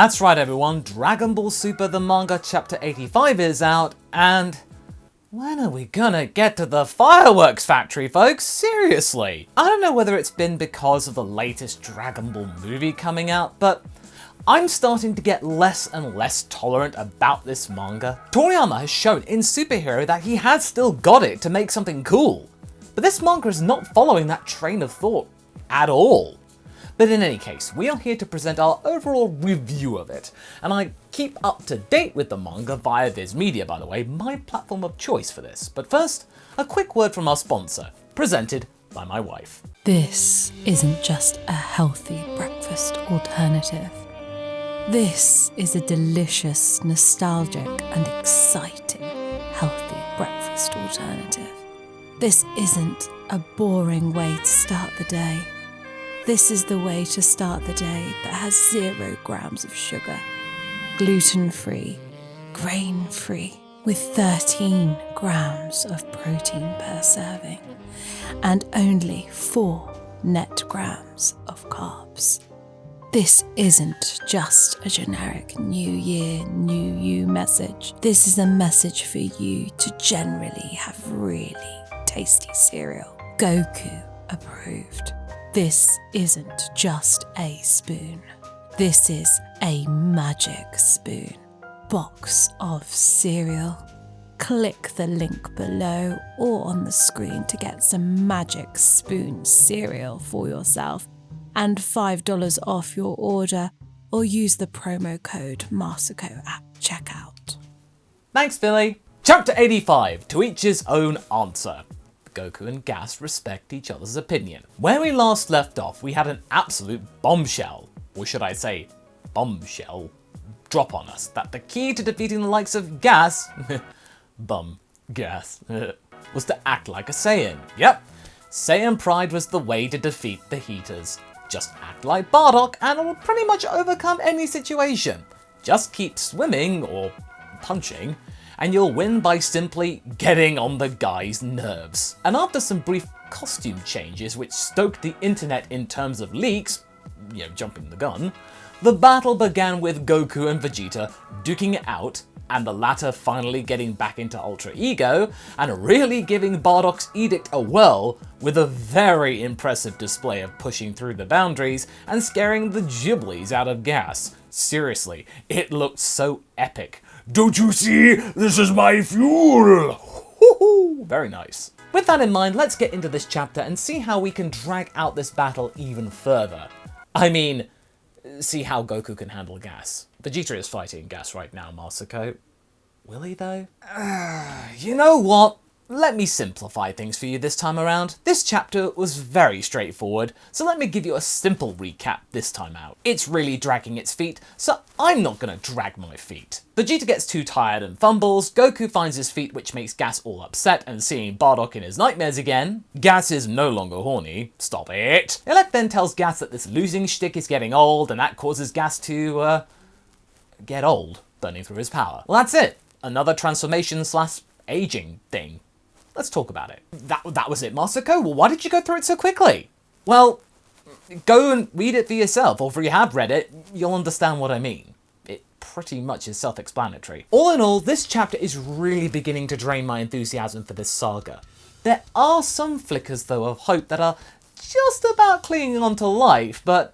That's right everyone, Dragon Ball Super the manga chapter 85 is out, and when are we gonna get to the fireworks factory, folks? Seriously! I don't know whether it's been because of the latest Dragon Ball movie coming out, but I'm starting to get less and less tolerant about this manga. Toriyama has shown in Superhero that he has still got it to make something cool, but this manga is not following that train of thought at all. But in any case, we are here to present our overall review of it, and I keep up to date with the manga via Viz Media, by the way, my platform of choice for this. But first, a quick word from our sponsor, presented by my wife. This isn't just a healthy breakfast alternative. This is a delicious, nostalgic and exciting healthy breakfast alternative. This isn't a boring way to start the day. This is the way to start the day that has 0 grams of sugar, gluten-free, grain-free, with 13 grams of protein per serving, and only 4 net grams of carbs. This isn't just a generic New Year, New You message. This is a message for you to generally have really tasty cereal. Goku approved. This isn't just a spoon. This is a magic spoon. Box of cereal. Click the link below or on the screen to get some magic spoon cereal for yourself and $5 off your order, or use the promo code MasakoX at checkout. Thanks, Billy. Chapter 85, To Each His Own Answer. Goku and Gas respect each other's opinion. Where we last left off, we had an absolute bombshell, or should I say bombshell, drop on us that the key to defeating the likes of Gas, Gas, was to act like a Saiyan. Yep, Saiyan Pride was the way to defeat the Heaters. Just act like Bardock and it'll pretty much overcome any situation. Just keep swimming, or punching, and you'll win by simply getting on the guy's nerves. And after some brief costume changes which stoked the internet in terms of leaks, jumping the gun, the battle began with Goku and Vegeta duking it out, and the latter finally getting back into Ultra Ego and really giving Bardock's edict a whirl with a very impressive display of pushing through the boundaries and scaring the Ghiblies out of Gas. Seriously, it looked so epic. Don't you see? This is my fuel! Woohoo! Very nice. With that in mind, let's get into this chapter and see how we can drag out this battle even further. I mean, see how Goku can handle Gas. Vegeta is fighting Gas right now, Masako. Will he though? You know what? Let me simplify things for you this time around. This chapter was very straightforward, so let me give you a simple recap this time out. It's really dragging its feet, so I'm not gonna drag my feet. Vegeta gets too tired and fumbles, Goku finds his feet, which makes Gas all upset and seeing Bardock in his nightmares again. Gas is no longer horny. Stop it. Elec then tells Gas that this losing shtick is getting old, and that causes Gas to, get old, burning through his power. Well, that's it. Another transformation / aging thing. Let's talk about it. That was it, Masako? Well, why did you go through it so quickly? Well, go and read it for yourself, or if you have read it, you'll understand what I mean. It pretty much is self-explanatory. All in all, this chapter is really beginning to drain my enthusiasm for this saga. There are some flickers, though, of hope that are just about clinging on to life, but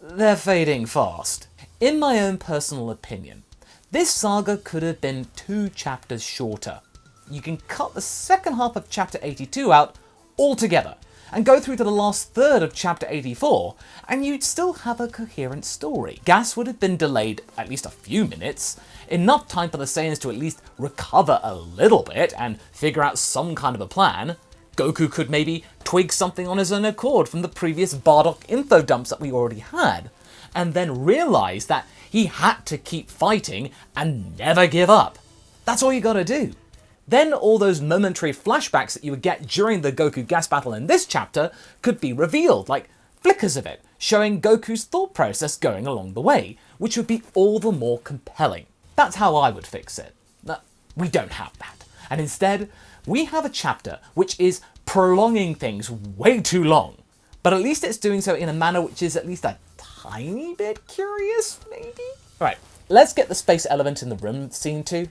they're fading fast. In my own personal opinion, this saga could have been 2 chapters shorter. You can cut the second half of chapter 82 out altogether and go through to the last third of chapter 84 and you'd still have a coherent story. Gas would have been delayed at least a few minutes, enough time for the Saiyans to at least recover a little bit and figure out some kind of a plan. Goku could maybe twig something on his own accord from the previous Bardock info dumps that we already had, and then realize that he had to keep fighting and never give up. That's all you gotta do. Then all those momentary flashbacks that you would get during the Goku Gas battle in this chapter could be revealed, like flickers of it, showing Goku's thought process going along the way, which would be all the more compelling. That's how I would fix it. We don't have that. And instead, we have a chapter which is prolonging things way too long, but at least it's doing so in a manner which is at least a tiny bit curious, maybe? Right, let's get the space element in the room seen to.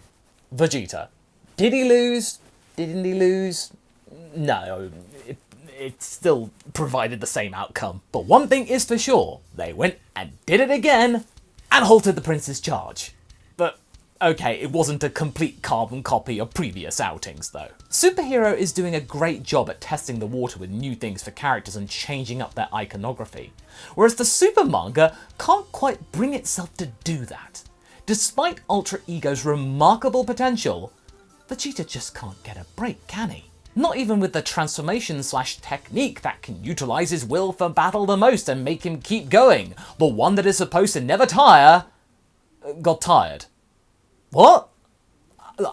Vegeta. Did he lose? Didn't he lose? No, it still provided the same outcome. But one thing is for sure, they went and did it again and halted the prince's charge. But okay, it wasn't a complete carbon copy of previous outings though. Superhero is doing a great job at testing the water with new things for characters and changing up their iconography, whereas the Super manga can't quite bring itself to do that. Despite Ultra Ego's remarkable potential, Vegeta just can't get a break, can he? Not even with the transformation/technique that can utilize his will for battle the most and make him keep going, the one that is supposed to never tire, got tired. What?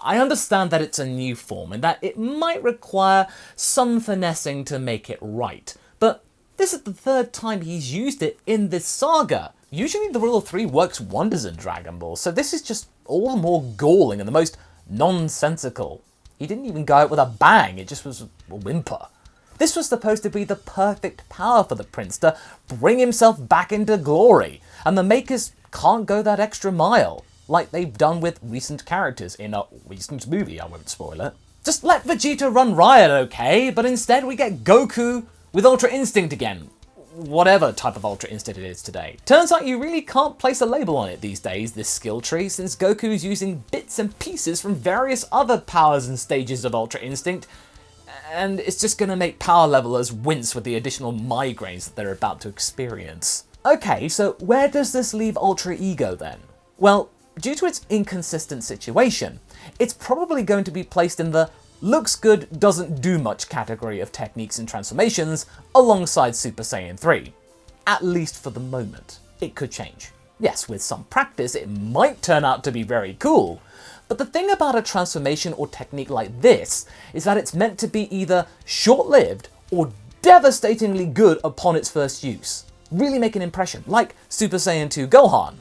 I understand that it's a new form and that it might require some finessing to make it right, but this is the third time he's used it in this saga. Usually the Rule of Three works wonders in Dragon Ball, so this is just all the more galling and the most nonsensical. He didn't even go out with a bang, it just was a whimper. This was supposed to be the perfect power for the prince to bring himself back into glory, and the makers can't go that extra mile, like they've done with recent characters in a recent movie, I won't spoil it. Just let Vegeta run riot, okay? But instead we get Goku with Ultra Instinct again. Whatever type of Ultra Instinct it is today. Turns out you really can't place a label on it these days, this skill tree, since Goku's using bits and pieces from various other powers and stages of Ultra Instinct, and it's just gonna make power levelers wince with the additional migraines that they're about to experience. Okay, so where does this leave Ultra Ego then? Well, due to its inconsistent situation, it's probably going to be placed in the looks good, doesn't do much category of techniques and transformations alongside Super Saiyan 3. At least for the moment. It could change. Yes, with some practice it might turn out to be very cool, but the thing about a transformation or technique like this is that it's meant to be either short-lived or devastatingly good upon its first use. Really make an impression, like Super Saiyan 2 Gohan.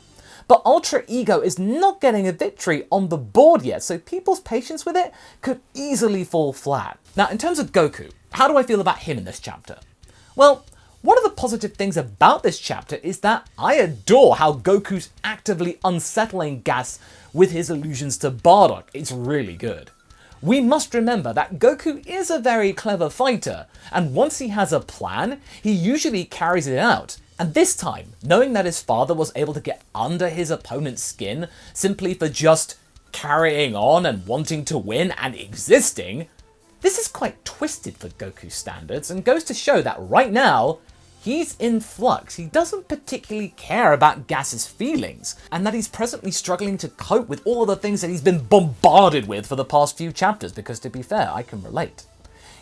But Ultra Ego is not getting a victory on the board yet, so people's patience with it could easily fall flat. Now, in terms of Goku, how do I feel about him in this chapter? Well, one of the positive things about this chapter is that I adore how Goku's actively unsettling Gas with his allusions to Bardock. It's really good. We must remember that Goku is a very clever fighter, and once he has a plan, he usually carries it out. And this time, knowing that his father was able to get under his opponent's skin simply for just carrying on and wanting to win and existing, this is quite twisted for Goku's standards and goes to show that right now, he's in flux. He doesn't particularly care about Gas's feelings, and that he's presently struggling to cope with all of the things that he's been bombarded with for the past few chapters, because to be fair, I can relate.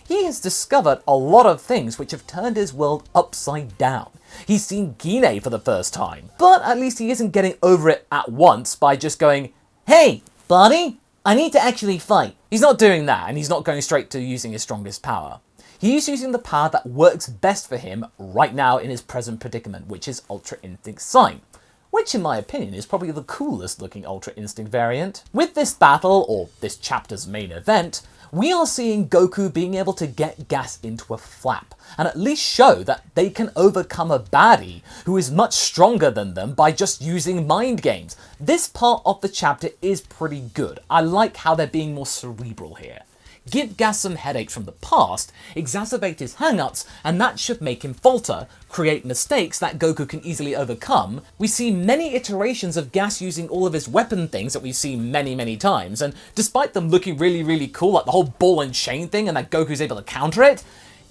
He has discovered a lot of things which have turned his world upside down. He's seen Gine for the first time, but at least he isn't getting over it at once by just going, "Hey, buddy, I need to actually fight." He's not doing that, and he's not going straight to using his strongest power. He's using the power that works best for him right now in his present predicament, which is Ultra Instinct Sign, which in my opinion is probably the coolest looking Ultra Instinct variant. With this battle, or this chapter's main event, we are seeing Goku being able to get Gas into a flap, and at least show that they can overcome a baddie who is much stronger than them by just using mind games. This part of the chapter is pretty good. I like how they're being more cerebral here. Give Gas some headaches from the past, exacerbate his hang-ups, and that should make him falter, create mistakes that Goku can easily overcome. We see many iterations of Gas using all of his weapon things that we've seen many times, and despite them looking really cool, like the whole ball and chain thing, and that Goku's able to counter it,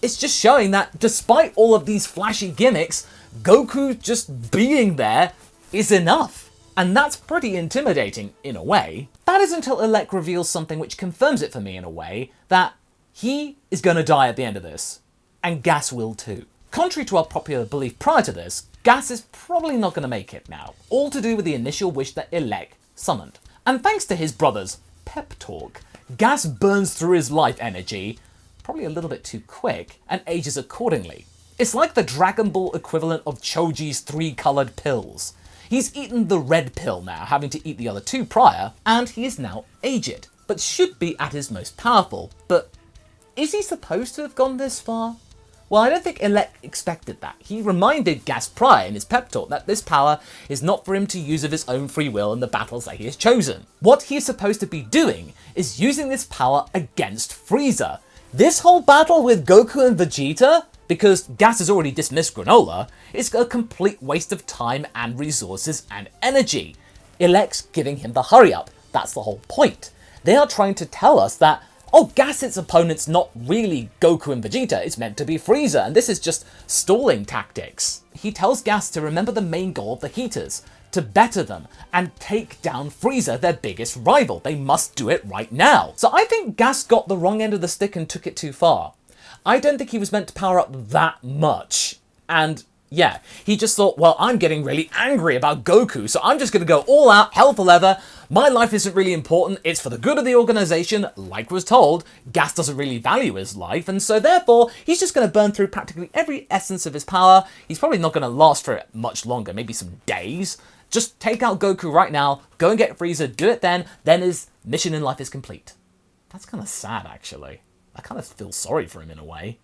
it's just showing that despite all of these flashy gimmicks, Goku just being there is enough. And that's pretty intimidating, in a way. That is until Elec reveals something which confirms it for me in a way, that he is gonna die at the end of this. And Gas will too. Contrary to our popular belief prior to this, Gas is probably not gonna make it now. All to do with the initial wish that Elec summoned. And thanks to his brother's pep talk, Gas burns through his life energy, probably a little bit too quick, and ages accordingly. It's like the Dragon Ball equivalent of Choji's 3-coloured pills. He's eaten the red pill now, having to eat the other 2 prior, and he is now aged, but should be at his most powerful. But is he supposed to have gone this far? Well, I don't think Elec expected that. He reminded Gas prior in his pep talk that this power is not for him to use of his own free will in the battles that he has chosen. What he is supposed to be doing is using this power against Frieza. This whole battle with Goku and Vegeta, because Gas has already dismissed Granolah, is a complete waste of time and resources and energy. Elec's giving him the hurry up. That's the whole point. They are trying to tell us that oh, Gas's opponent's not really Goku and Vegeta, it's meant to be Frieza, and this is just stalling tactics. He tells Gas to remember the main goal of the Heaters, to better them, and take down Frieza, their biggest rival. They must do it right now. So I think Gas got the wrong end of the stick and took it too far. I don't think he was meant to power up that much, and yeah, he just thought, well, I'm getting really angry about Goku, so I'm just going to go all out, hell for leather. My life isn't really important, it's for the good of the organization. Like was told, Gas doesn't really value his life, and so therefore, he's just going to burn through practically every essence of his power. He's probably not going to last for much longer, maybe some days. Just take out Goku right now, go and get Frieza, do it then his mission in life is complete. That's kind of sad, actually. I kind of feel sorry for him in a way.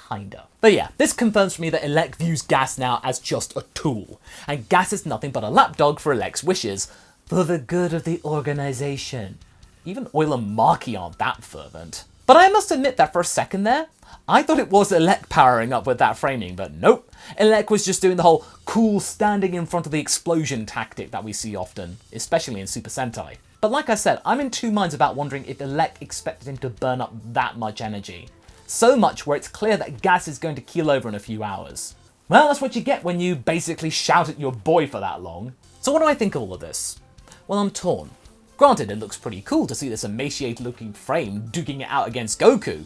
Kinda. But yeah, this confirms for me that Elec views Gas now as just a tool, and Gas is nothing but a lapdog for Elec's wishes, for the good of the organization. Even Oil and Marky aren't that fervent. But I must admit that for a second there, I thought it was Elec powering up with that framing, but nope. Elec was just doing the whole cool standing in front of the explosion tactic that we see often, especially in Super Sentai. But like I said, I'm in two minds about wondering if Elec expected him to burn up that much energy. So much where it's clear that Gas is going to keel over in a few hours. Well, that's what you get when you basically shout at your boy for that long. So what do I think of all of this? Well, I'm torn. Granted, it looks pretty cool to see this emaciated looking frame duking it out against Goku,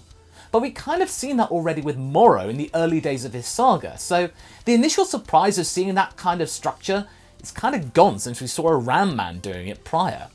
but we kind of seen that already with Moro in the early days of his saga, so the initial surprise of seeing that kind of structure is kind of gone since we saw a Ram Man doing it prior.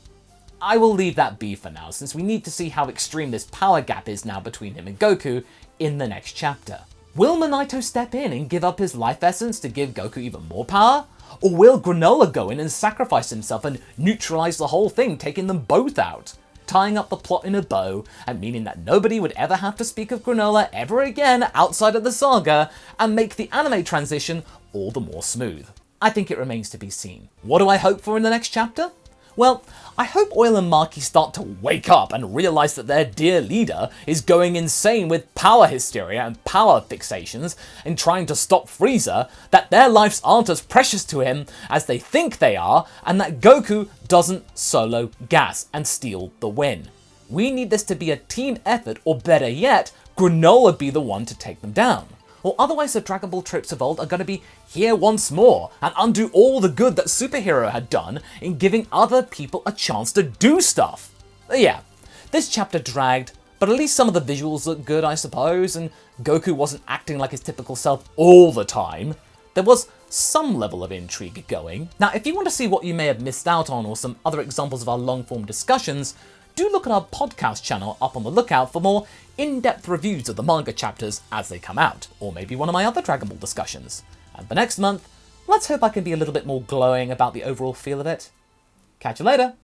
I will leave that be for now, since we need to see how extreme this power gap is now between him and Goku in the next chapter. Will Monaito step in and give up his life essence to give Goku even more power? Or will Granolah go in and sacrifice himself and neutralize the whole thing, taking them both out? Tying up the plot in a bow, and meaning that nobody would ever have to speak of Granolah ever again outside of the saga, and make the anime transition all the more smooth. I think it remains to be seen. What do I hope for in the next chapter? Well, I hope Oil and Marky start to wake up and realize that their dear leader is going insane with power hysteria and power fixations and trying to stop Frieza, that their lives aren't as precious to him as they think they are, and that Goku doesn't solo Gas and steal the win. We need this to be a team effort, or better yet, Granolah be the one to take them down. Or otherwise the Dragon Ball tropes of old are going to be here once more and undo all the good that Superhero had done in giving other people a chance to do stuff. Yeah, this chapter dragged, but at least some of the visuals look good, I suppose, and Goku wasn't acting like his typical self all the time. There was some level of intrigue going. Now, if you want to see what you may have missed out on or some other examples of our long-form discussions, do look at our podcast channel up on the lookout for more in-depth reviews of the manga chapters as they come out, or maybe one of my other Dragon Ball discussions. And for next month, let's hope I can be a little bit more glowing about the overall feel of it. Catch you later!